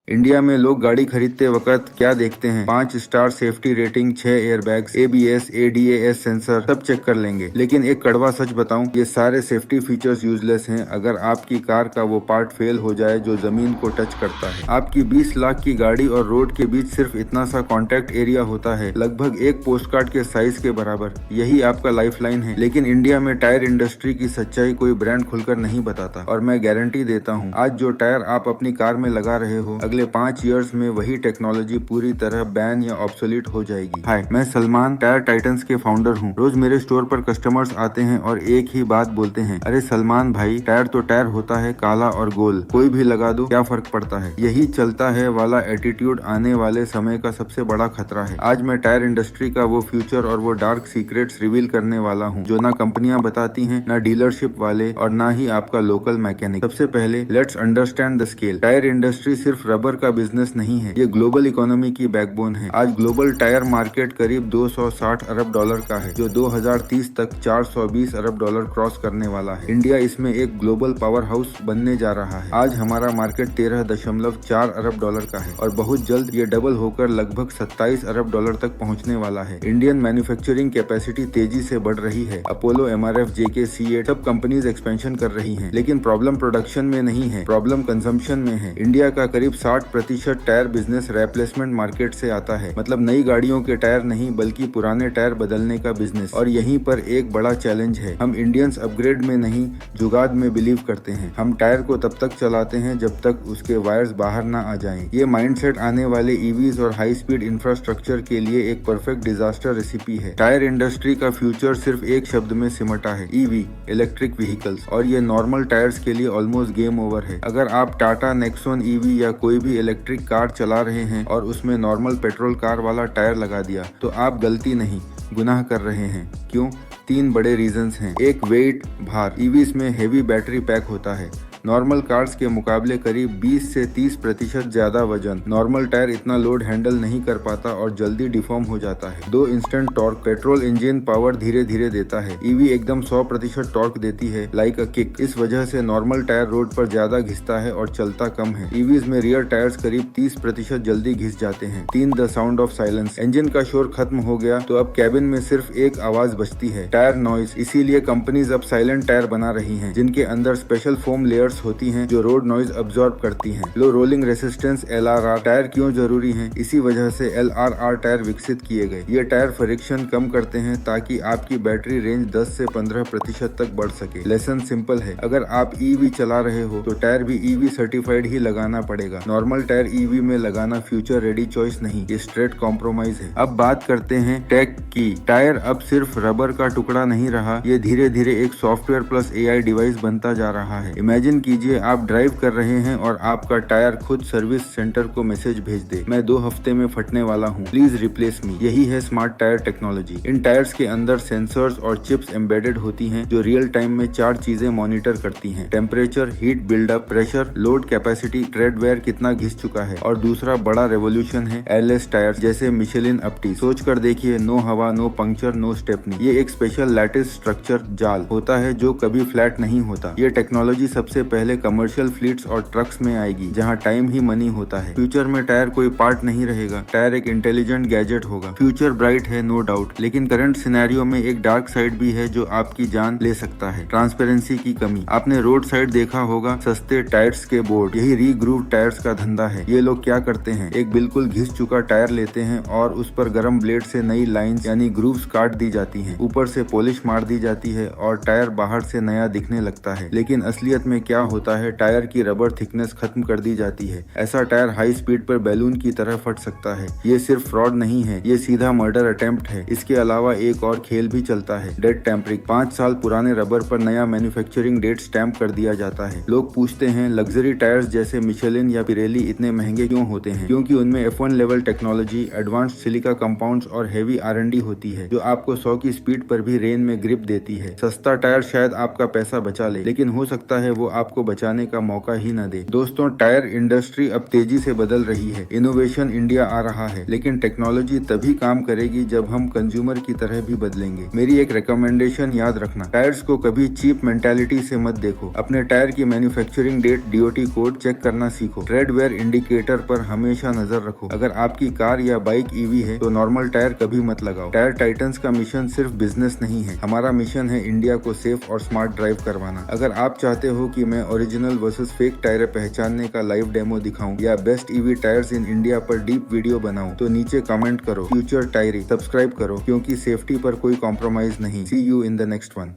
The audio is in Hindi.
इंडिया में लोग गाड़ी खरीदते वक्त क्या देखते हैं? 5 star safety rating, 6 airbags, ABS, ADAS sensor, सब चेक कर लेंगे। लेकिन एक कड़वा सच बताऊं, ये सारे सेफ्टी फीचर्स यूजलेस हैं अगर आपकी कार का वो पार्ट फेल हो जाए जो जमीन को टच करता है। आपकी 20 लाख की गाड़ी और रोड के बीच सिर्फ इतना सा कॉन्टेक्ट एरिया होता है, लगभग एक पोस्ट कार्ड के साइज के बराबर। यही आपका लाइफलाइन है। लेकिन इंडिया में टायर इंडस्ट्री की सच्चाई कोई ब्रांड खुलकर नहीं बताता, और मैं गारंटी देता हूँ आज जो टायर आप अपनी कार में लगा रहे हो, अगले 5 इयर्स में वही टेक्नोलॉजी पूरी तरह बैन या ऑब्सोलीट हो जाएगी। हाय, मैं सलमान, टायर टाइटंस के फाउंडर हूँ। रोज मेरे स्टोर पर कस्टमर्स आते हैं और एक ही बात बोलते हैं, अरे सलमान भाई, टायर तो टायर होता है, काला और गोल, कोई भी लगा दो, क्या फर्क पड़ता है? यही चलता है वाला एटीट्यूड आने वाले समय का सबसे बड़ा खतरा है। आज मैं टायर इंडस्ट्री का वो फ्यूचर और वो डार्क सीक्रेट्स रिवील करने वाला हूँ जो ना कंपनियां बताती हैं, ना डीलरशिप वाले, और ना ही आपका लोकल मैकेनिक। सबसे पहले let's understand the scale. Tyre industry सिर्फ रबर का बिजनेस नहीं है, ये ग्लोबल इकोनॉमी की बैकबोन है। आज ग्लोबल टायर मार्केट करीब 260 अरब डॉलर का है, जो 2030 तक 420 अरब डॉलर क्रॉस करने वाला है। इंडिया इसमें एक ग्लोबल पावर हाउस बनने जा रहा है। आज हमारा मार्केट 13.4 अरब डॉलर का है और बहुत जल्द ये डबल होकर लगभग 27 अरब डॉलर तक पहुंचने वाला है। इंडियन मैन्युफैक्चरिंग कैपेसिटी तेजी से बढ़ रही है। अपोलो, MRF, JK, C8 सब कंपनीज एक्सपेंशन कर रही हैं। लेकिन प्रॉब्लम प्रोडक्शन में नहीं है, प्रॉब्लम कंजम्पशन में है। इंडिया का करीब 60% टायर बिजनेस रिप्लेसमेंट मार्केट से आता है, मतलब नई गाड़ियों के टायर नहीं बल्कि पुराने टायर बदलने का बिजनेस। और यहीं पर एक बड़ा चैलेंज है, हम इंडियंस अपग्रेड में नहीं, जुगाड़ में बिलीव करते हैं। हम टायर को तब तक चलाते हैं जब तक उसके वायर्स बाहर ना आ जाएं। ये माइंडसेट आने वाले EVs और हाई स्पीड इंफ्रास्ट्रक्चर के लिए एक परफेक्ट डिजास्टर रेसिपी है। टायर इंडस्ट्री का फ्यूचर सिर्फ एक शब्द में सिमटा है, EV, इलेक्ट्रिक व्हीकल्स। और ये नॉर्मल टायर्स के लिए ऑलमोस्ट गेम ओवर है। अगर आप टाटा नेक्सॉन EV या कोई भी इलेक्ट्रिक कार चला रहे हैं और उसमें नॉर्मल पेट्रोल कार वाला टायर लगा दिया, तो आप गलती नहीं, गुनाह कर रहे हैं। क्यों? 3 बड़े रीजंस हैं। एक, वेट, भार। EVs में हेवी बैटरी पैक होता है, नॉर्मल कार्स के मुकाबले करीब 20 से 30% ज्यादा वजन। नॉर्मल टायर इतना लोड हैंडल नहीं कर पाता और जल्दी डिफॉर्म हो जाता है। 2, instant torque. Petrol engine power धीरे धीरे देता है, EV एकदम 100% टॉर्क देती है, लाइक अ किक। इस वजह से नॉर्मल टायर रोड पर ज्यादा घिसता है और चलता कम है। EVs में रियर टायर्स करीब 30% जल्दी घिस जाते हैं। 3, the sound of silence. Engine का शोर खत्म हो गया तो अब कैबिन में सिर्फ एक आवाज बचती है, टायर नॉइज। इसीलिए कंपनीज अब साइलेंट टायर बना रही है, जिनके अंदर स्पेशल फोम लेयर होती हैं जो रोड नॉइज अब्सॉर्ब करती हैं। लो रोलिंग रेसिस्टेंस, LRR। टायर क्यों जरूरी हैं? इसी वजह से LRR टायर विकसित किए गए। ये टायर फ्रिक्शन कम करते हैं ताकि आपकी बैटरी रेंज 10 से 15% तक बढ़ सके। लेसन सिंपल है, अगर आप EV चला रहे हो तो टायर भी EV सर्टिफाइड ही लगाना पड़ेगा। नॉर्मल टायर EV में लगाना फ्यूचर रेडी चॉइस नहीं, ये स्ट्रेट कॉम्प्रोमाइज है। अब बात करते हैं टेक की। टायर अब सिर्फ रबर का टुकड़ा नहीं रहा, ये धीरे धीरे एक सॉफ्टवेयर प्लस AI डिवाइस बनता जा रहा है। इमेजिन कीजिए आप ड्राइव कर रहे हैं और आपका टायर खुद सर्विस सेंटर को मैसेज भेज दे, मैं 2 हफ्ते में फटने वाला हूँ, प्लीज रिप्लेस मी। यही है स्मार्ट टायर टेक्नोलॉजी। इन टायर्स के अंदर सेंसर्स और चिप्स एम्बेडेड होती हैं जो रियल टाइम में 4 चीजें मॉनिटर करती हैं, temperature, heat buildup, pressure, load capacity, tread wear कितना घिस चुका है। और दूसरा बड़ा रेवोल्यूशन है एयरलेस टायर, जैसे मिशेलिन अपटी। सोच कर देखिए, नो हवा, नो पंक्चर, नो स्टेपनी। ये एक स्पेशल लैटिस स्ट्रक्चर जाल होता है जो कभी फ्लैट नहीं होता। ये टेक्नोलॉजी सबसे पहले कमर्शियल फ्लीट्स और ट्रक्स में आएगी, जहां टाइम ही मनी होता है। फ्यूचर में टायर कोई पार्ट नहीं रहेगा, टायर एक इंटेलिजेंट गैजेट होगा। फ्यूचर ब्राइट है, नो डाउट, लेकिन करंट सिनेरियो में एक डार्क साइड भी है जो आपकी जान ले सकता है, ट्रांसपेरेंसी की कमी। आपने रोड साइड देखा होगा सस्ते टायर्स के बोर्ड, यही रीग्रूव टायर्स का धंधा है। ये लोग क्या करते हैं, एक बिल्कुल घिस चुका टायर लेते हैं और उस पर गर्म ब्लेड से नई लाइंस यानी ग्रूव्स काट दी जाती हैं, ऊपर से पॉलिश मार दी जाती है और टायर बाहर से नया दिखने लगता है। लेकिन असलियत में क्या होता है, टायर की रबर थिकनेस खत्म कर दी जाती है। ऐसा टायर हाई स्पीड पर बैलून की तरह फट सकता है। ये सिर्फ फ्रॉड नहीं है, ये सीधा मर्डर अटेम्प्ट है। इसके अलावा एक और खेल भी चलता है, डेट टैंपरिंग। 5 साल पुराने रबर पर नया मैन्युफैक्चरिंग डेट स्टैम्प कर दिया जाता है। लोग पूछते हैं लग्जरी टायर्स जैसे मिशेलिन या पिरेली इतने महंगे क्यों होते हैं? क्योंकि उनमें F1 level technology, advanced silica compounds और हेवी R&D होती है, जो आपको 100 की स्पीड पर भी रेन में ग्रिप देती है। सस्ता टायर शायद आपका पैसा बचा ले, लेकिन हो सकता है वो आपको बचाने का मौका ही न दे। दोस्तों, टायर इंडस्ट्री अब तेजी से बदल रही है। इनोवेशन इंडिया आ रहा है, लेकिन टेक्नोलॉजी तभी काम करेगी जब हम कंज्यूमर की तरह भी बदलेंगे। मेरी एक रिकमेंडेशन याद रखना, टायर्स को कभी चीप मेंटालिटी से मत देखो। अपने टायर की manufacturing date, DOT code check करना सीखो। रेड वेयर इंडिकेटर पर हमेशा नजर रखो। अगर आपकी कार या बाइक EV है तो नॉर्मल टायर कभी मत लगाओ। टायर टाइटन्स का मिशन सिर्फ बिजनेस नहीं है, हमारा मिशन है इंडिया को सेफ और स्मार्ट ड्राइव करवाना। अगर आप चाहते हो कि मैं ओरिजिनल वर्सेस फेक टायर पहचानने का लाइव डेमो दिखाऊं या best EV tyres in India पर डीप वीडियो बनाऊं, तो नीचे कमेंट करो। फ्यूचर टायरी सब्सक्राइब करो, क्योंकि सेफ्टी पर कोई कॉम्प्रोमाइज नहीं। See you in the next one.